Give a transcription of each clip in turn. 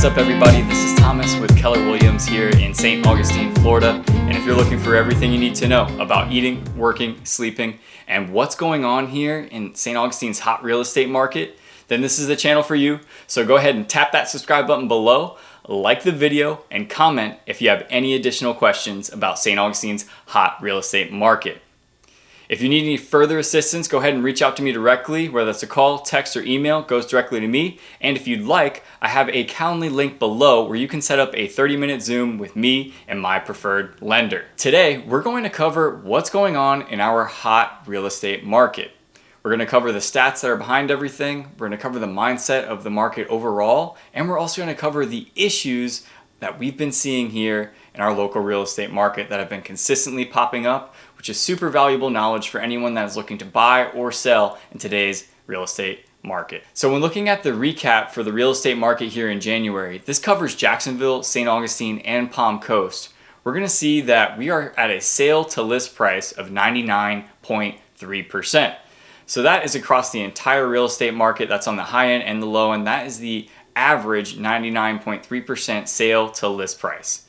What's up, everybody? This is Thomas with Keller Williams here in St Augustine, Florida. And if you're looking for everything you need to know about eating, working, sleeping, and what's going on here in St. Augustine's hot real estate market, then this is the channel for you. So go ahead and tap that subscribe button below, like the video, and comment if you have any additional questions about St. Augustine's hot real estate market. If you need any further assistance, go ahead and reach out to me directly, whether that's a call, text, or email, goes directly to me. And if you'd like, I have a Calendly link below where you can set up a 30-minute Zoom with me and my preferred lender. Today, we're going to cover what's going on in our hot real estate market. We're going to cover the stats that are behind everything. We're going to cover the mindset of the market overall. And we're also going to cover the issues that we've been seeing here in our local real estate market that have been consistently popping up, which is super valuable knowledge for anyone that is looking to buy or sell in today's real estate market. So when looking at the recap for the real estate market here in January, this covers Jacksonville, St. Augustine, and Palm Coast. We're going to see that we are at a sale to list price of 99.3%. So that is across the entire real estate market. That's on the high end and the low end. That is the average 99.3% sale to list price.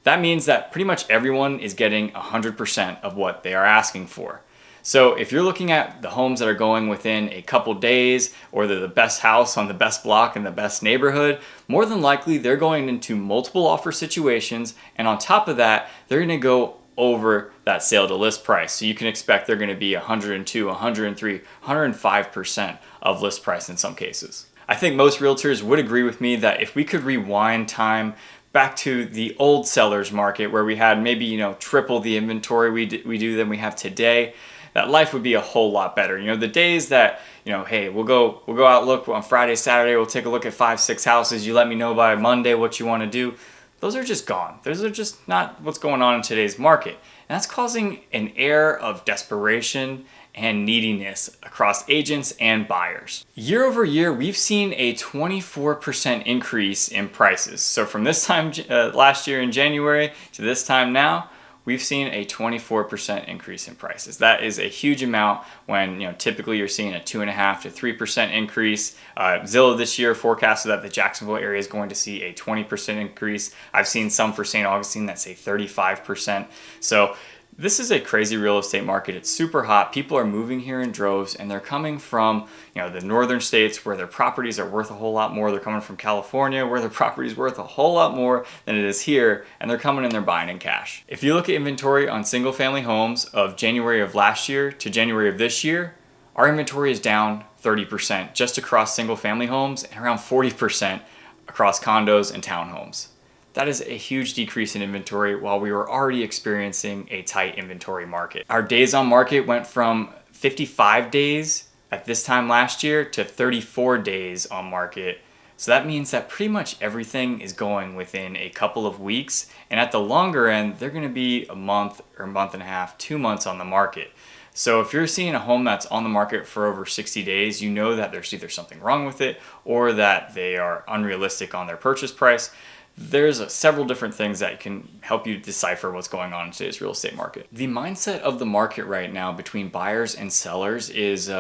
That means that pretty much everyone is getting 100% of what they are asking for. So if you're looking at the homes that are going within a couple days, or they're the best house on the best block in the best neighborhood, more than likely they're going into multiple offer situations, and on top of that, they're going to go over that sale to list price. So you can expect they're going to be 102, 103, 105% of list price in some cases. I think most realtors would agree with me that if we could rewind time back to the old seller's market where we had maybe, triple the inventory we do than we have today, that life would be a whole lot better. The days that, hey, we'll go out, look on Friday, Saturday, we'll take a look at 5-6 houses. You let me know by Monday what you want to do. Those are just gone. Those are just not what's going on in today's market. And that's causing an air of desperation and neediness across agents and buyers. Year over year, we've seen a 24% increase in prices. So from this time last year in January to this time now, we've seen a 24% increase in prices. That is a huge amount when typically you're seeing a 2.5% to 3% increase. Zillow this year forecasted that the Jacksonville area is going to see a 20% increase. I've seen some for St. Augustine that say 35%. So this is a crazy real estate market. It's super hot. People are moving here in droves, and they're coming from the northern states where their properties are worth a whole lot more. They're coming from California where their property is worth a whole lot more than it is here, and they're coming and they're buying in cash. If you look at inventory on single family homes of January of last year to January of this year, our inventory is down 30% just across single family homes and around 40% across condos and townhomes. That is a huge decrease in inventory while we were already experiencing a tight inventory market. Our days on market went from 55 days at this time last year to 34 days on market. So that means that pretty much everything is going within a couple of weeks. And at the longer end, they're going to be a month or a month and a half, 2 months on the market. So if you're seeing a home that's on the market for over 60 days, you know that there's either something wrong with it or that they are unrealistic on their purchase price. There's several different things that can help you decipher what's going on in today's real estate market. The mindset of the market right now between buyers and sellers is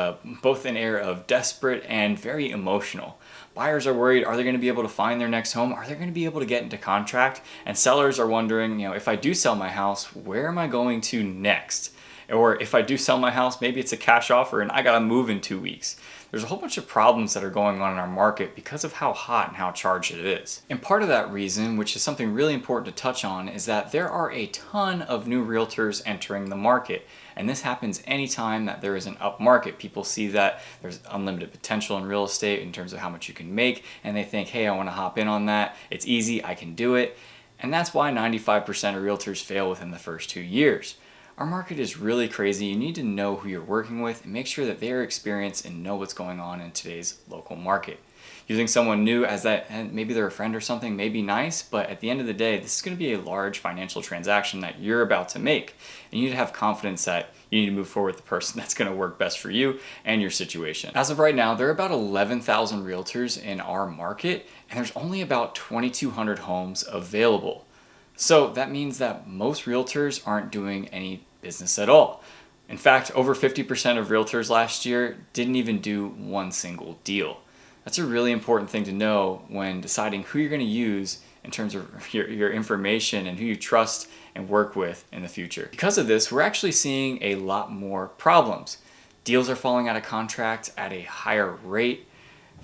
both an air of desperate and very emotional. Buyers are worried, are they going to be able to find their next home? Are they going to be able to get into contract? And sellers are wondering, if I do sell my house, where am I going to next? Or if I do sell my house, maybe it's a cash offer and I got to move in 2 weeks. There's a whole bunch of problems that are going on in our market because of how hot and how charged it is. And part of that reason, which is something really important to touch on, is that there are a ton of new realtors entering the market. And this happens anytime that there is an up market. People see that there's unlimited potential in real estate in terms of how much you can make, and they think, hey, I want to hop in on that. It's easy, I can do it. And that's why 95% of realtors fail within the first 2 years. Our market is really crazy. You need to know who you're working with and make sure that they are experienced and know what's going on in today's local market. Using someone new as that, and maybe they're a friend or something, may be nice, but at the end of the day, this is going to be a large financial transaction that you're about to make. And you need to have confidence that you need to move forward with the person that's going to work best for you and your situation. As of right now, there are about 11,000 realtors in our market, and there's only about 2,200 homes available. So that means that most realtors aren't doing any business at all. In fact, over 50% of realtors last year didn't even do one single deal. That's a really important thing to know when deciding who you're going to use in terms of your information and who you trust and work with in the future. Because of this, we're actually seeing a lot more problems. Deals are falling out of contract at a higher rate.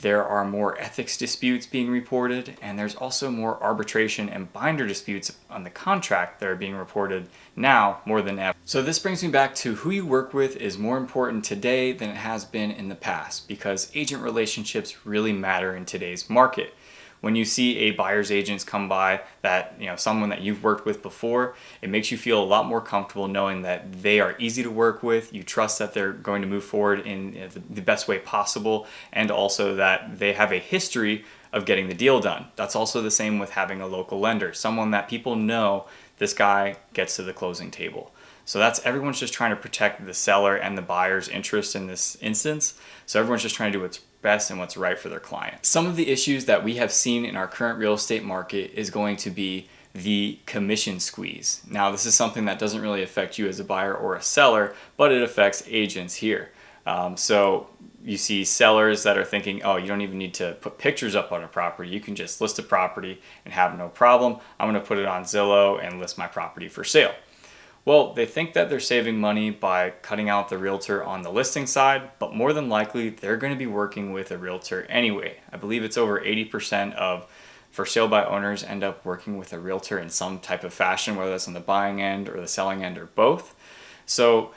There are more ethics disputes being reported, and there's also more arbitration and binder disputes on the contract that are being reported now more than ever. So this brings me back to who you work with is more important today than it has been in the past, because agent relationships really matter in today's market. When you see a buyer's agents come by that, someone that you've worked with before, it makes you feel a lot more comfortable knowing that they are easy to work with. You trust that they're going to move forward in the best way possible, and also that they have a history of getting the deal done. That's also the same with having a local lender, someone that people know this guy gets to the closing table. So everyone's just trying to protect the seller and the buyer's interest in this instance. So everyone's just trying to do what's best and what's right for their client. Some of the issues that we have seen in our current real estate market is going to be the commission squeeze. Now, this is something that doesn't really affect you as a buyer or a seller, but it affects agents here. So you see sellers that are thinking, oh, you don't even need to put pictures up on a property. You can just list a property and have no problem. I'm going to put it on Zillow and list my property for sale. Well, they think that they're saving money by cutting out the realtor on the listing side, but more than likely, they're going to be working with a realtor anyway. I believe it's over 80% of for sale by owners end up working with a realtor in some type of fashion, whether that's on the buying end or the selling end or both. So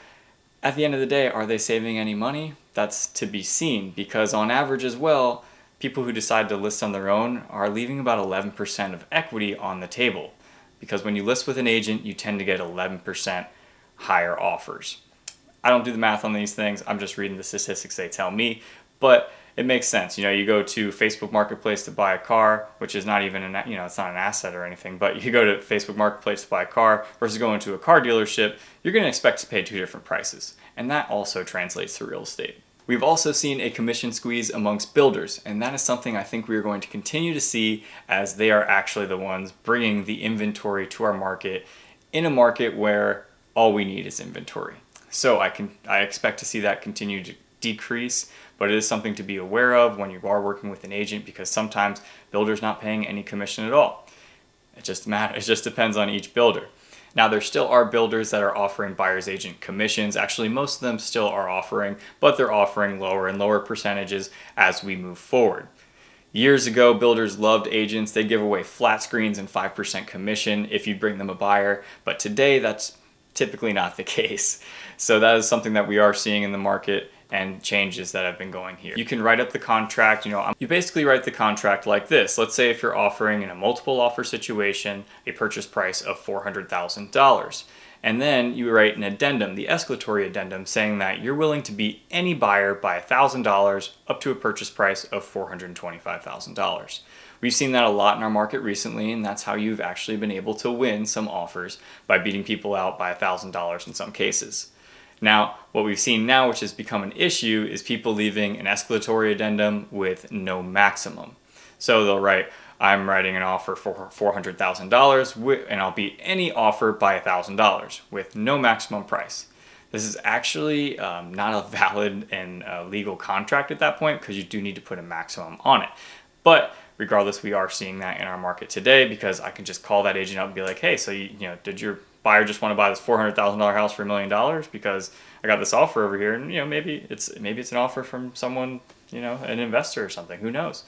at the end of the day, are they saving any money? That's to be seen, because on average as well, people who decide to list on their own are leaving about 11% of equity on the table. Because when you list with an agent, you tend to get 11% higher offers. I don't do the math on these things. I'm just reading the statistics they tell me, but it makes sense. You go to Facebook Marketplace to buy a car, which is not even it's not an asset or anything, but you go to Facebook Marketplace to buy a car versus going to a car dealership, you're going to expect to pay two different prices. And that also translates to real estate. We've also seen a commission squeeze amongst builders, and that is something I think we are going to continue to see, as they are actually the ones bringing the inventory to our market in a market where all we need is inventory. So I expect to see that continue to decrease, but it is something to be aware of when you are working with an agent, because sometimes builders not paying any commission at all. It just depends on each builder. Now, there still are builders that are offering buyer's agent commissions. Actually, most of them still are offering, but they're offering lower and lower percentages as we move forward. Years ago, builders loved agents. They'd give away flat screens and 5% commission if you bring them a buyer, but today that's typically not the case. So that is something that we are seeing in the market and changes that have been going here. You can write up the contract, you basically write the contract like this. Let's say if you're offering in a multiple offer situation, a purchase price of $400,000. And then you write an addendum, the escalatory addendum, saying that you're willing to beat any buyer by $1,000 up to a purchase price of $425,000. We've seen that a lot in our market recently, and that's how you've actually been able to win some offers, by beating people out by $1,000 in some cases. Now, what we've seen now, which has become an issue, is people leaving an escalatory addendum with no maximum. So they'll write, I'm writing an offer for $400,000 and I'll beat any offer by $1,000 with no maximum price. This is actually not a valid and legal contract at that point, because you do need to put a maximum on it. But regardless, we are seeing that in our market today, because I can just call that agent up and be like, hey, so did your buyer just want to buy this $400,000 house for $1 million? Because I got this offer over here, and maybe it's an offer from someone, an investor or something. Who knows?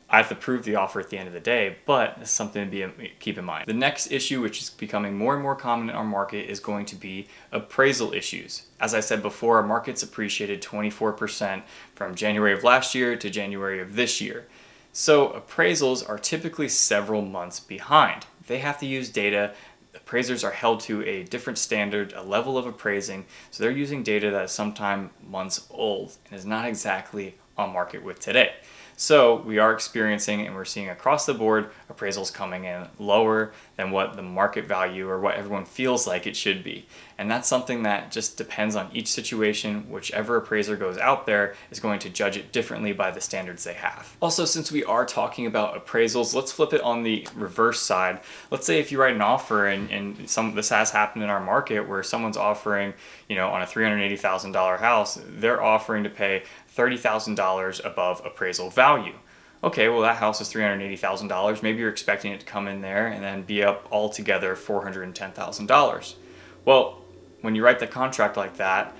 I have to prove the offer at the end of the day, but it's something to keep in mind. The next issue, which is becoming more and more common in our market, is going to be appraisal issues. As I said before, our market's appreciated 24% from January of last year to January of this year. So appraisals are typically several months behind. They have to use data. Appraisers are held to a different standard, a level of appraising, so they're using data that is sometimes months old and is not exactly on market with today. So we are experiencing, and we're seeing across the board, appraisals coming in lower than what the market value or what everyone feels like it should be. And that's something that just depends on each situation. Whichever appraiser goes out there is going to judge it differently by the standards they have. Also, since we are talking about appraisals, let's flip it on the reverse side. Let's say if you write an offer, and this has happened in our market, where someone's offering, on a $380,000 house, they're offering to pay $30,000 above appraisal value. Okay, well that house is $380,000. Maybe you're expecting it to come in there and then be up altogether $410,000. Well, when you write the contract like that,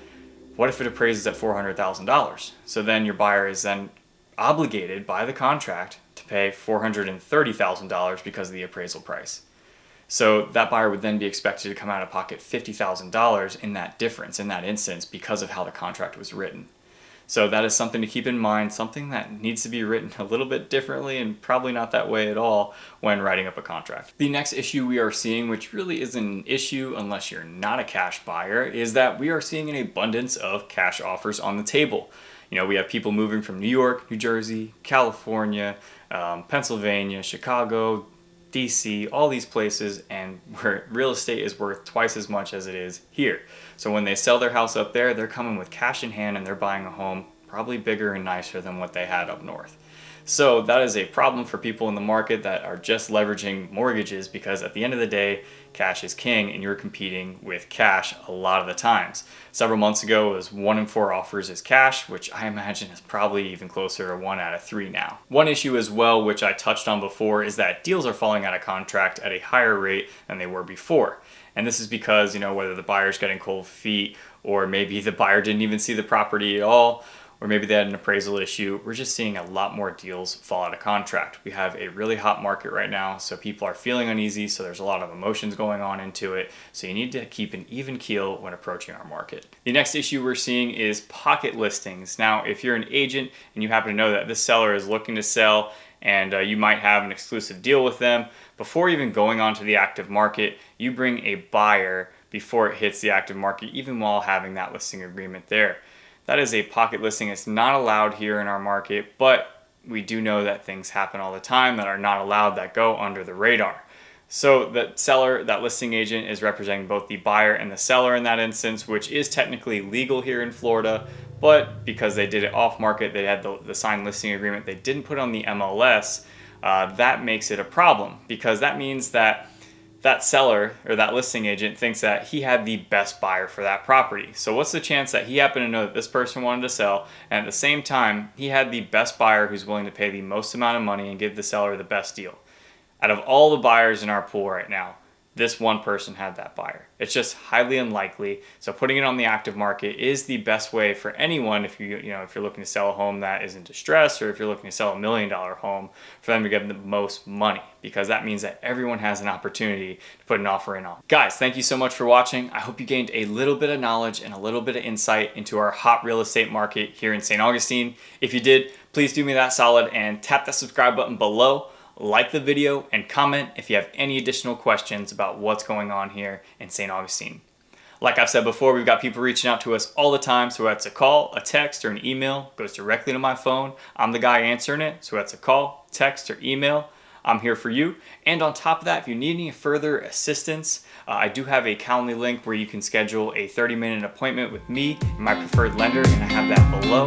what if it appraises at $400,000? So then your buyer is then obligated by the contract to pay $430,000 because of the appraisal price. So that buyer would then be expected to come out of pocket $50,000 in that difference, in that instance, because of how the contract was written. So that is something to keep in mind, something that needs to be written a little bit differently and probably not that way at all when writing up a contract. The next issue we are seeing, which really isn't an issue unless you're not a cash buyer, is that we are seeing an abundance of cash offers on the table. You know, we have people moving from New York, New Jersey, California, Pennsylvania, Chicago, DC, all these places, and where real estate is worth twice as much as it is here. So when they sell their house up there, they're coming with cash in hand and they're buying a home probably bigger and nicer than what they had up north. So that is a problem for people in the market that are just leveraging mortgages, because at the end of the day, cash is king and you're competing with cash a lot of the times. Several months ago, it was 1 in 4 offers is cash, which I imagine is probably even closer to 1 out of 3 now. One issue as well, which I touched on before, is that deals are falling out of contract at a higher rate than they were before. And this is because, you know, whether the buyer's getting cold feet, or maybe the buyer didn't even see the property at all, or maybe they had an appraisal issue, we're just seeing a lot more deals fall out of contract. We have a really hot market right now, so people are feeling uneasy, so there's a lot of emotions going on into it, so you need to keep an even keel when approaching our market. The next issue we're seeing is pocket listings. Now, if you're an agent and you happen to know that this seller is looking to sell and you might have an exclusive deal with them, before even going onto the active market, you bring a buyer before it hits the active market, even while having that listing agreement there. That is a pocket listing. It's not allowed here in our market, but we do know that things happen all the time that are not allowed, that go under the radar. So the seller, that listing agent, is representing both the buyer and the seller in that instance, which is technically legal here in Florida, but because they did it off market, they had the signed listing agreement, they didn't put it on the MLS, that makes it a problem, because that means that that seller or that listing agent thinks that he had the best buyer for that property. So what's the chance that he happened to know that this person wanted to sell, and at the same time he had the best buyer who's willing to pay the most amount of money and give the seller the best deal? Out of all the buyers in our pool right now, this one person had that buyer. It's just highly unlikely. So putting it on the active market is the best way for anyone if if you're looking to sell a home that is in distress, or if you're looking to sell $1 million home, for them to get the most money, because that means that everyone has an opportunity to put an offer in on. Guys, thank you so much for watching. I hope you gained a little bit of knowledge and a little bit of insight into our hot real estate market here in St. Augustine. If you did, please do me that solid and tap that subscribe button below. Like the video and comment if you have any additional questions about what's going on here in St. Augustine. Like I've said before, we've got people reaching out to us all the time, so that's a call, a text, or an email. It goes directly to my phone. I'm the guy answering it, so that's a call, text, or email. I'm here for you. And on top of that, if you need any further assistance, I do have a Calendly link where you can schedule a 30-minute appointment with me and my preferred lender, and I have that below.